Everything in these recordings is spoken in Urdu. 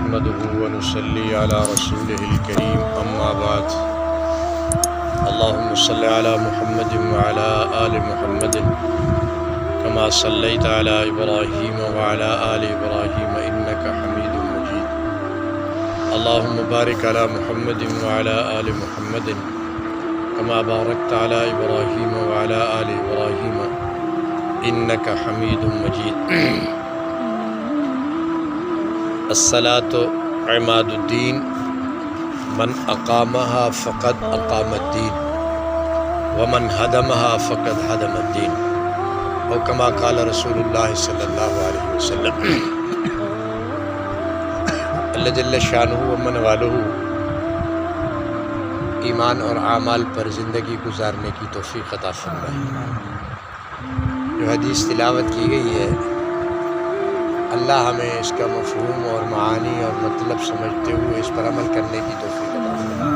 نحمده ونصلي على رسوله الكريم أما بعد اللهم صل على محمد وعلى آل محمد كما صليت على إبراهيم وعلى آل إبراهيم إنك حميد مجيد اللهم بارك على محمد وعلى آل محمد كما باركت على إبراهيم وعلى آل إبراهيم إنك حميد مجيد الصلاة عماد الدین من اقامها فقد اقام الدین ومن هدمها فقد هدم الدین او کما قال رسول اللہ صلی اللہ علیہ وسلم۔ اللہ جل شانہ ومن والہ ایمان اور اعمال پر زندگی گزارنے کی توفیق عطا فرمائے۔ جو حدیث تلاوت کی گئی ہے اللہ ہمیں اس کا مفہوم اور معانی اور مطلب سمجھتے ہوئے اس پر عمل کرنے کی توفیق عطا فرمائے۔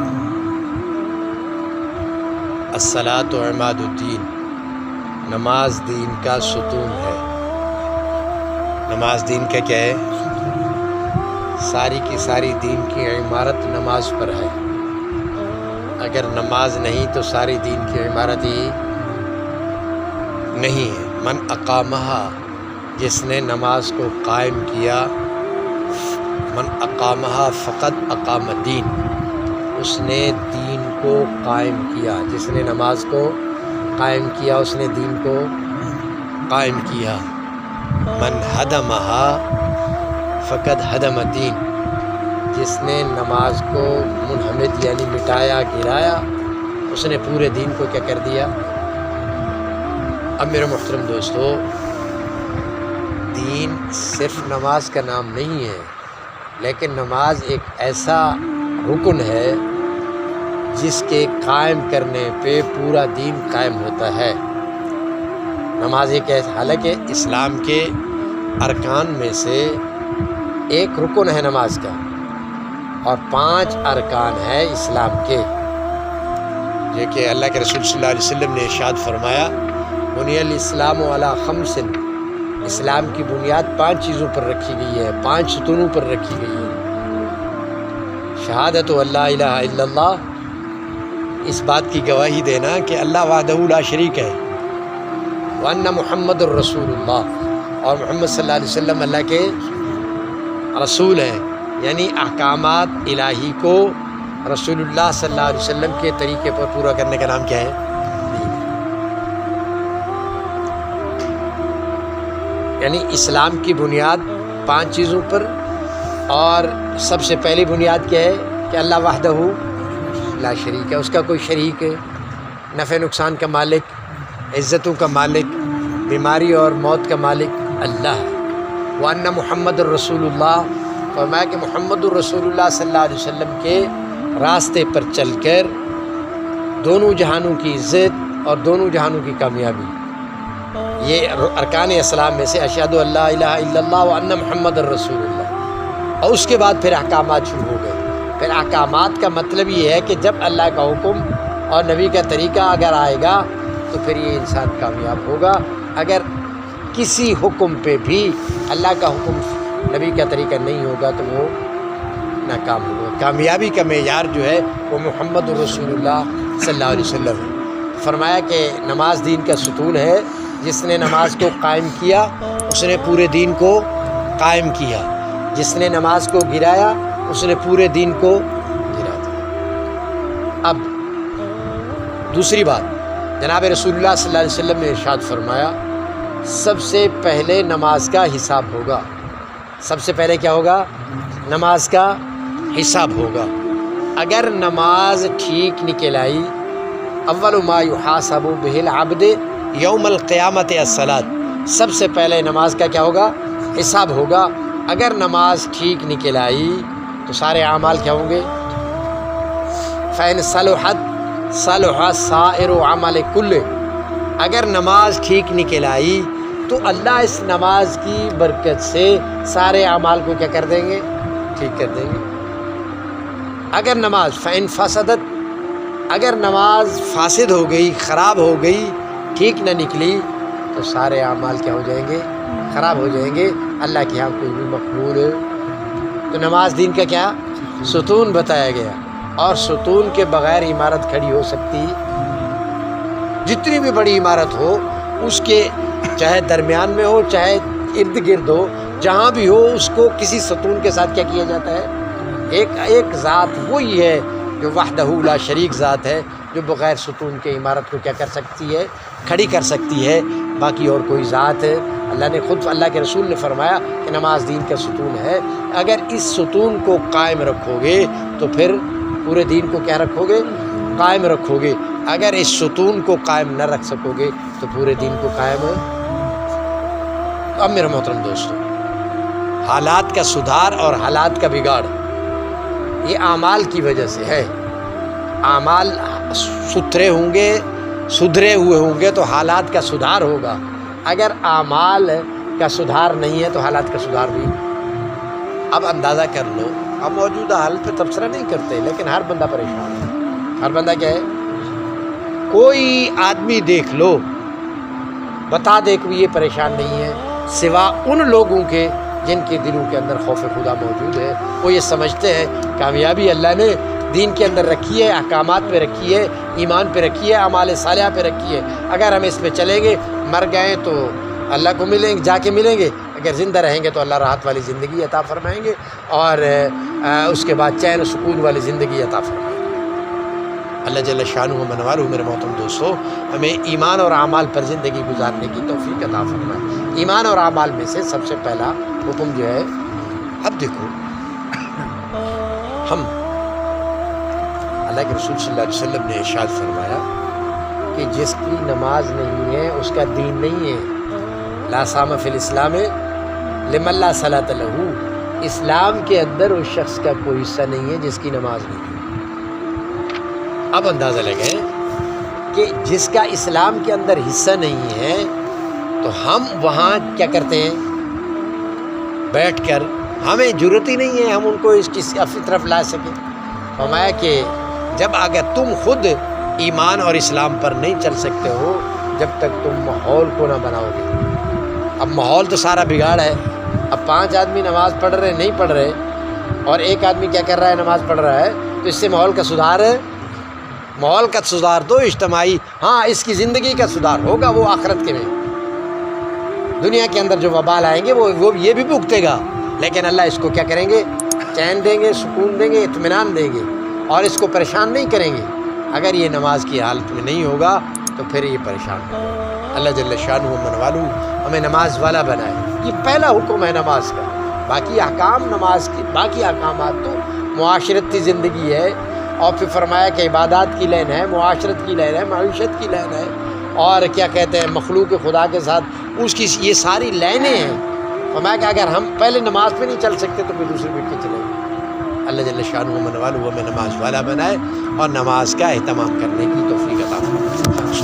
الصلاۃ عماد الدین، نماز دین کا ستون ہے۔ نماز دین کا کیا ہے؟ ساری کی ساری دین کی عمارت نماز پر ہے۔ اگر نماز نہیں تو ساری دین کی عمارت ہی نہیں ہے۔ من اقامہا، جس نے نماز کو قائم کیا، من اقامہا فقط اقام الدین، اس نے دین کو قائم کیا۔ جس نے نماز کو قائم کیا اس نے دین کو قائم کیا۔ من ہدمہا فقط ہدم الدین، جس نے نماز کو منہمد یعنی مٹایا، گرایا، اس نے پورے دین کو کیا کر دیا۔ اب میرے محترم دوستو، دین صرف نماز کا نام نہیں ہے، لیکن نماز ایک ایسا رکن ہے جس کے قائم کرنے پہ پورا دین قائم ہوتا ہے۔ نماز ایک حالانکہ اسلام کے ارکان میں سے ایک رکن ہے نماز کا، اور 5 ارکان ہے اسلام کے، یہ کہ اللہ کے رسول صلی اللہ علیہ وسلم نے ارشاد فرمایا بنی الاسلام علی 5، اسلام کی بنیاد 5 چیزوں پر رکھی گئی ہے، 5 ستونوں پر رکھی گئی ہے۔ شہادت اللہ الہ الا اللہ، اس بات کی گواہی دینا کہ اللہ وحدہ لا شریک ہے، وان محمد الرسول اللہ، اور محمد صلی اللہ علیہ وسلم اللہ کے رسول ہیں، یعنی احکامات الہی کو رسول اللہ صلی اللہ علیہ وسلم کے طریقے پر پورا کرنے کا نام کیا ہے؟ یعنی اسلام کی بنیاد 5 چیزوں پر، اور سب سے پہلی بنیاد کیا ہے کہ اللہ وحدہ لا شریک ہے، اس کا کوئی شریک ہے، نفع نقصان کا مالک، عزتوں کا مالک، بیماری اور موت کا مالک اللہ ہے۔ وَأَنَّ محمد الرسول اللہ، فرمایا کہ محمد الرسول اللہ صلی اللہ علیہ وسلم کے راستے پر چل کر دونوں جہانوں کی عزت اور دونوں جہانوں کی کامیابی، یہ ارکان اسلام میں سے اشہد ان لا الہ الا اللہ وان محمد الرسول اللہ۔ اور اس کے بعد پھر احکامات شروع ہو گئے۔ پھر احکامات کا مطلب یہ ہے کہ جب اللہ کا حکم اور نبی کا طریقہ اگر آئے گا تو پھر یہ انسان کامیاب ہوگا۔ اگر کسی حکم پہ بھی اللہ کا حکم نبی کا طریقہ نہیں ہوگا تو وہ ناکام ہوگا۔ کامیابی کا معیار جو ہے وہ محمد الرسول اللہ صلی اللہ علیہ وسلم ہے۔ فرمایا کہ نماز دین کا ستون ہے، جس نے نماز کو قائم کیا اس نے پورے دین کو قائم کیا، جس نے نماز کو گرایا اس نے پورے دین کو گرا دیا۔ اب دوسری بات، جناب رسول اللہ صلی اللہ علیہ وسلم نے ارشاد فرمایا سب سے پہلے نماز کا حساب ہوگا۔ سب سے پہلے کیا ہوگا؟ نماز کا حساب ہوگا۔ اگر نماز ٹھیک نکل آئی، اول ما یحاسب بہ العبد یوم القیامت الصلاۃ، سب سے پہلے نماز کا کیا ہوگا؟ حساب ہوگا۔ اگر نماز ٹھیک نکل آئی تو سارے اعمال کیا ہوں گے؟ فإن صلحت صلح سائر عمل کل، اگر نماز ٹھیک نکل آئی تو اللہ اس نماز کی برکت سے سارے اعمال کو کیا کر دیں گے؟ ٹھیک کر دیں گے۔ اگر نماز فإن فسدت، اگر نماز فاسد ہو گئی، خراب ہو گئی، ٹھیک نہ نکلی تو سارے اعمال کیا ہو جائیں گے؟ خراب ہو جائیں گے، اللہ کے یہاں کوئی بھی مقبول تو نماز دین کا کیا ستون بتایا گیا، اور ستون کے بغیر عمارت کھڑی ہو سکتی؟ جتنی بھی بڑی عمارت ہو اس کے چاہے درمیان میں ہو چاہے ارد گرد ہو، جہاں بھی ہو اس کو کسی ستون کے ساتھ کیا کیا جاتا ہے؟ ایک ذات وہی ہے جو وحدہ لا شریک ذات ہے، جو بغیر ستون کے عمارت کو کیا کر سکتی ہے؟ کھڑی کر سکتی ہے۔ باقی اور کوئی ذات ہے؟ اللہ نے خود، اللہ کے رسول نے فرمایا کہ نماز دین کا ستون ہے۔ اگر اس ستون کو قائم رکھو گے تو پھر پورے دین کو کیا رکھو گے؟ قائم رکھو گے۔ اگر اس ستون کو قائم نہ رکھ سکو گے تو پورے دین کو قائم ہے۔ تو اب میرے محترم دوستو، حالات کا سدھار اور حالات کا بگاڑ یہ اعمال کی وجہ سے ہے۔ اعمال ستھرے ہوں گے، سدھرے ہوئے ہوں گے تو حالات کا سدھار ہوگا۔ اگر اعمال کا سدھار نہیں ہے تو حالات کا سدھار بھی۔ اب اندازہ کر لو، اب موجودہ حالت پہ تبصرہ نہیں کرتے لیکن ہر بندہ پریشان ہے۔ ہر بندہ کیا ہے؟ کوئی آدمی دیکھ لو بتا دے کہ یہ پریشان نہیں ہے، سوا ان لوگوں کے جن کے دلوں کے اندر خوف خدا موجود ہے۔ وہ یہ سمجھتے ہیں کامیابی اللہ نے دین کے اندر رکھی ہے، احکامات پہ رکھی ہے، ایمان پہ رکھی ہے، اعمال صالحہ پہ رکھی ہے۔ اگر ہم اس پہ چلیں گے، مر گئے تو اللہ کو ملیں گے، جا کے ملیں گے، اگر زندہ رہیں گے تو اللہ راحت والی زندگی عطا فرمائیں گے، اور اس کے بعد چین و سکون والی زندگی عطا فرمائیں گے۔ اللہ جل شانہ و من والہ میرے محترم دوستو ہمیں ایمان اور اعمال پر زندگی گزارنے کی توفیق عطا فرمائے۔ ایمان اور اعمال میں سے سب سے پہلا حکم جو ہے، اب دیکھو ہم اللہ کے رسول صلی اللہ علیہ وسلم نے ارشاد فرمایا کہ جس کی نماز نہیں ہے اس کا دین نہیں ہے۔ لا صام فی الاسلام لمن لا صلاۃ لہ، اسلام کے اندر اس شخص کا کوئی حصہ نہیں ہے جس کی نماز نہیں ہے۔ اب اندازہ لگائیں کہ جس کا اسلام کے اندر حصہ نہیں ہے تو ہم وہاں کیا کرتے ہیں؟ بیٹھ کر، ہمیں ضرورت ہی نہیں ہے ہم ان کو اس کی طرف لا سکیں۔ فرمایا کہ جب اگر تم خود ایمان اور اسلام پر نہیں چل سکتے ہو جب تک تم ماحول کو نہ بناؤ گے۔ اب ماحول تو سارا بگاڑ ہے۔ اب 5 آدمی نماز پڑھ رہے نہیں پڑھ رہے اور ایک آدمی کیا کر رہا ہے؟ نماز پڑھ رہا ہے، تو اس سے ماحول کا سدھار ہے؟ ماحول کا سدھار تو اجتماعی، ہاں اس کی زندگی کا سدھار ہوگا وہ آخرت کے میں، دنیا کے اندر جو وبال آئیں گے وہ یہ بھی بھگتے گا، لیکن اللہ اس کو کیا کریں گے؟ چین دیں گے، سکون دیں گے، اطمینان دیں گے، اور اس کو پریشان نہیں کریں گے۔ اگر یہ نماز کی حالت میں نہیں ہوگا تو پھر یہ پریشان ہوگا۔ اللہ جل شانہ و من والہ ہمیں نماز والا بنائے۔ یہ پہلا حکم ہے نماز کا۔ باقی احکام نماز کی، باقی احکامات تو معاشرتی زندگی ہے، اور پھر فرمایا کہ عبادات کی لین ہے، معاشرت کی لین ہے، معیشت کی لین ہے، اور کیا کہتے ہیں مخلوق خدا کے ساتھ اس کی یہ ساری لینیں ہیں۔ فرمایا کہ اگر ہم پہلے نماز پہ نہیں چل سکتے تو پھر دوسری پہ کے چلیں گے۔ اللہ جل شانہ و من والہ ہمیں نماز والا بنائے اور نماز کا اہتمام کرنے کی توفیق عطا فرمائے۔